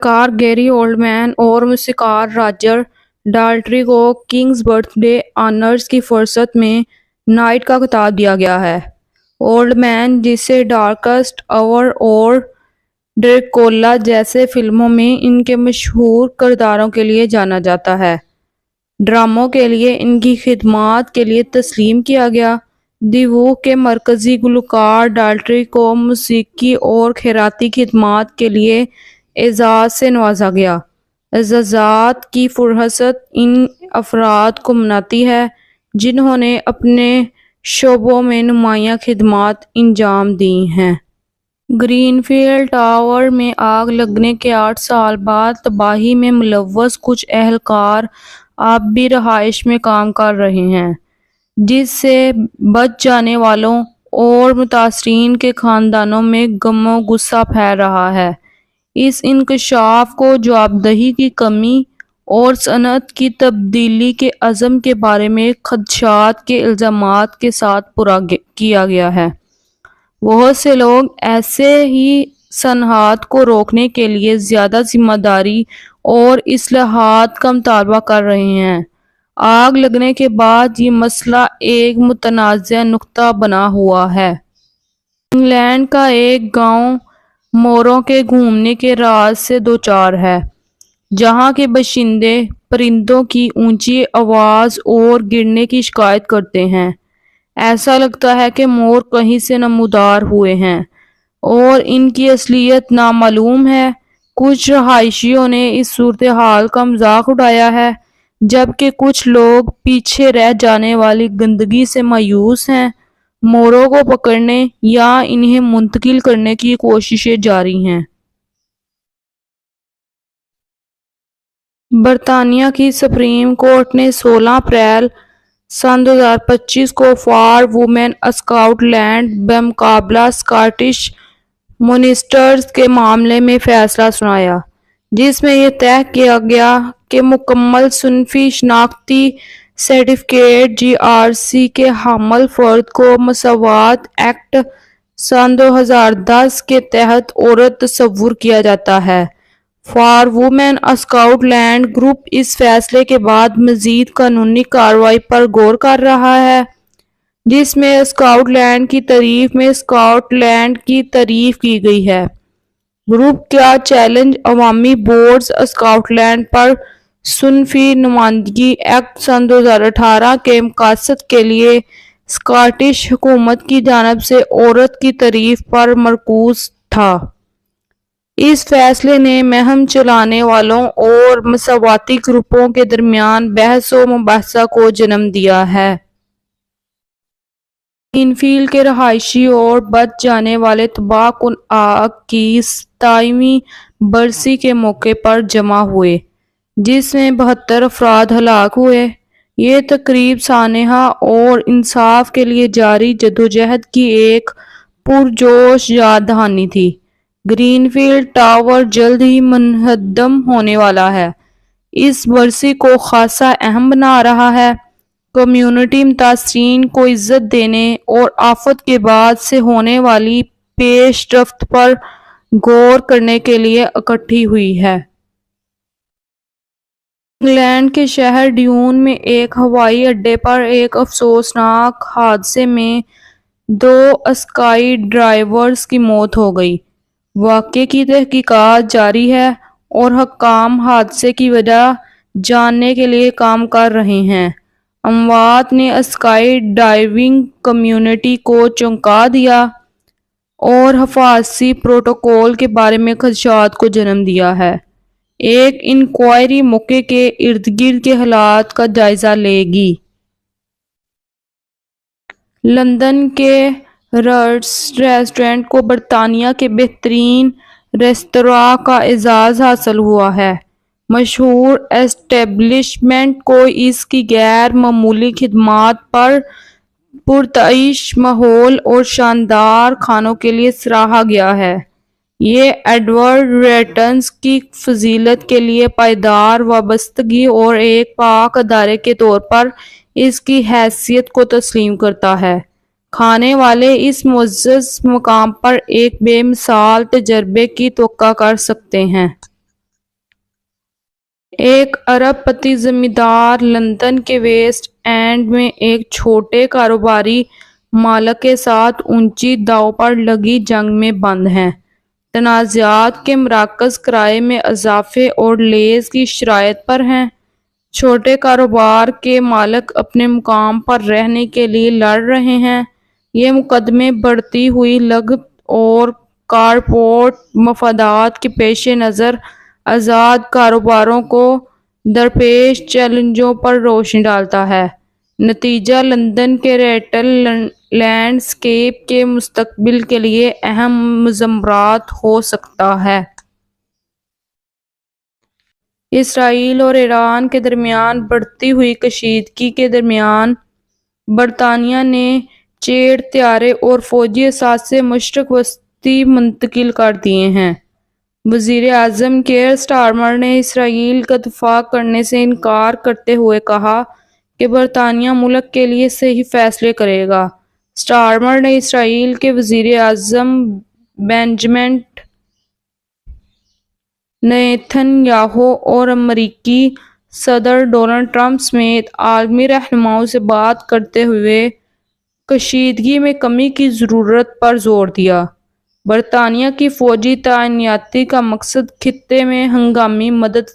کار گیری اولڈمین اور موسیقار راجر ڈالٹری کو کنگز برتھ ڈے آنرز کی فہرست میں نائٹ کا خطاب دیا گیا ہے۔ اولڈمین، جسے ڈارکسٹ آور اور ڈریکولا جیسے فلموں میں ان کے مشہور کرداروں کے لیے جانا جاتا ہے، ڈراموں کے لیے ان کی خدمات کے لیے تسلیم کیا گیا۔ دی وو کے مرکزی گلوکار ڈالٹری کو موسیقی اور خیراتی خدمات کے لیے اعزاز سے نوازا گیا۔ اعزازات کی فہرست ان افراد کو مناتی ہے جنہوں نے اپنے شعبوں میں نمایاں خدمات انجام دی ہیں۔ گرین فیلڈ ٹاور میں آگ لگنے کے 8 سال بعد تباہی میں ملوث کچھ اہلکار اب بھی رہائش میں کام کر رہے ہیں، جس سے بچ جانے والوں اور متاثرین کے خاندانوں میں غم و غصہ پھیل رہا ہے۔ اس انکشاف کو جوابدہی کی کمی اور صنعت کی تبدیلی کے عزم کے بارے میں خدشات کے الزامات کے ساتھ پورا کیا گیا ہے۔ بہت سے لوگ ایسے ہی صنعت کو روکنے کے لیے زیادہ ذمہ داری اور اصلاحات کا مطالبہ کر رہے ہیں۔ آگ لگنے کے بعد یہ مسئلہ ایک متنازع نقطہ بنا ہوا ہے۔ انگلینڈ کا ایک گاؤں موروں کے گھومنے کے راز سے دوچار ہے، جہاں کے باشندے پرندوں کی اونچی آواز اور گرنے کی شکایت کرتے ہیں۔ ایسا لگتا ہے کہ مور کہیں سے نمودار ہوئے ہیں اور ان کی اصلیت نامعلوم ہے۔ کچھ رہائشیوں نے اس صورتحال کا مذاق اڑایا ہے، جبکہ کچھ لوگ پیچھے رہ جانے والی گندگی سے مایوس ہیں۔ موروں کو پکڑنے یا انہیں منتقل کرنے کی کوششیں جاری ہیں۔ برطانیہ کی سپریم کورٹ نے 16 اپریل سن 2025 کو فار وومین اسکاٹ لینڈ بمقابلہ اسکاٹش منسٹرز کے معاملے میں فیصلہ سنایا، جس میں یہ طے کیا گیا کہ مکمل صنفی شناختی سرٹیفکیٹ GRC کے حامل فرد کو مساوات ایکٹ سن 2010 کے تحت عورت تصور کیا جاتا ہے۔ For women Scotland group اس فیصلے کے بعد مزید قانونی کارروائی پر غور کر رہا ہے، جس میں اسکاٹ لینڈ کی تعریف میں اسکاٹ لینڈ کی تعریف کی گئی ہے۔ گروپ کا چیلنج عوامی بورڈز اسکاٹ لینڈ پر صنفی نمائندگی ایکٹ سن 2018 کے مقاصد کے لیے اسکاٹش حکومت کی جانب سے عورت کی تعریف پر مرکوز تھا۔ اس فیصلے نے مہم چلانے والوں اور مساواتی گروپوں کے درمیان بحث و مباحثہ کو جنم دیا ہے۔ گرین فیلڈ کے رہائشی اور بچ جانے والے تباہ کن آگ کی 27ویں برسی کے موقع پر جمع ہوئے، جس میں 72 افراد ہلاک ہوئے۔ یہ تقریب سانحہ اور انصاف کے لیے جاری جدوجہد کی ایک پرجوش یاد دہانی تھی۔ گرین فیلڈ ٹاور جلد ہی منہدم ہونے والا ہے، اس برسی کو خاصا اہم بنا رہا ہے۔ کمیونٹی متاثرین کو عزت دینے اور آفت کے بعد سے ہونے والی پیش رفت پر غور کرنے کے لیے اکٹھی ہوئی ہے۔ انگلینڈ کے شہر ڈیون میں ایک ہوائی اڈے پر ایک افسوسناک حادثے میں 2 اسکائی ڈرائیورز کی موت ہو گئی۔ واقعے کی تحقیقات جاری ہے اور حکام حادثے کی وجہ جاننے کے لیے کام کر رہے ہیں۔ اموات نے اسکائی ڈائیونگ کمیونٹی کو چونکا دیا اور حفاظتی پروٹوکول کے بارے میں خدشات کو جنم دیا ہے۔ ایک انکوائری موقع کے ارد گرد کے حالات کا جائزہ لے گی۔ لندن کے رٹز ریسٹورانٹ کو برطانیہ کے بہترین ریستوراں کا اعزاز حاصل ہوا ہے۔ مشہور اسٹیبلشمنٹ کو اس کی غیر معمولی خدمات، پرتعیش ماحول اور شاندار کھانوں کے لیے سراہا گیا ہے۔ یہ ایڈورڈ ریٹنز کی فضیلت کے لیے پائیدار وابستگی اور ایک پاک ادارے کے طور پر اس کی حیثیت کو تسلیم کرتا ہے۔ کھانے والے اس معزز مقام پر ایک بے مثال تجربے کی توقع کر سکتے ہیں۔ ایک ارب پتی زمیندار لندن کے ویسٹ اینڈ میں ایک چھوٹے کاروباری مالک کے ساتھ اونچی داؤ پر لگی جنگ میں بند ہیں۔ تنازعات کے مراکز کرائے میں اضافے اور لیز کی شرائط پر ہیں۔ چھوٹے کاروبار کے مالک اپنے مقام پر رہنے کے لیے لڑ رہے ہیں۔ یہ مقدمے بڑھتی ہوئی لاگت اور کارپوریٹ مفادات کے پیش نظر آزاد کاروباروں کو درپیش چیلنجوں پر روشنی ڈالتا ہے۔ نتیجہ لندن کے ریٹیل لینڈسکیپ کے مستقبل کے لیے اہم مضمرات ہو سکتا ہے۔ اسرائیل اور ایران کے درمیان بڑھتی ہوئی کشیدگی کے درمیان برطانیہ نے چیڑ طیارے اور فوجی اثاثے مشرق وسطی منتقل کر دیے ہیں۔ وزیر اعظم کیئر سٹارمر نے اسرائیل کا دفاع کرنے سے انکار کرتے ہوئے کہا کہ برطانیہ ملک کے لیے صحیح فیصلے کرے گا۔ سٹارمر نے اسرائیل کے وزیر اعظم بنجمن نیتن یاہو اور امریکی صدر ڈونلڈ ٹرمپ سمیت عالمی رہنماؤں سے بات کرتے ہوئے کشیدگی میں کمی کی ضرورت پر زور دیا۔ برطانیہ کی فوجی تعیناتی کا مقصد خطے میں ہنگامی مدد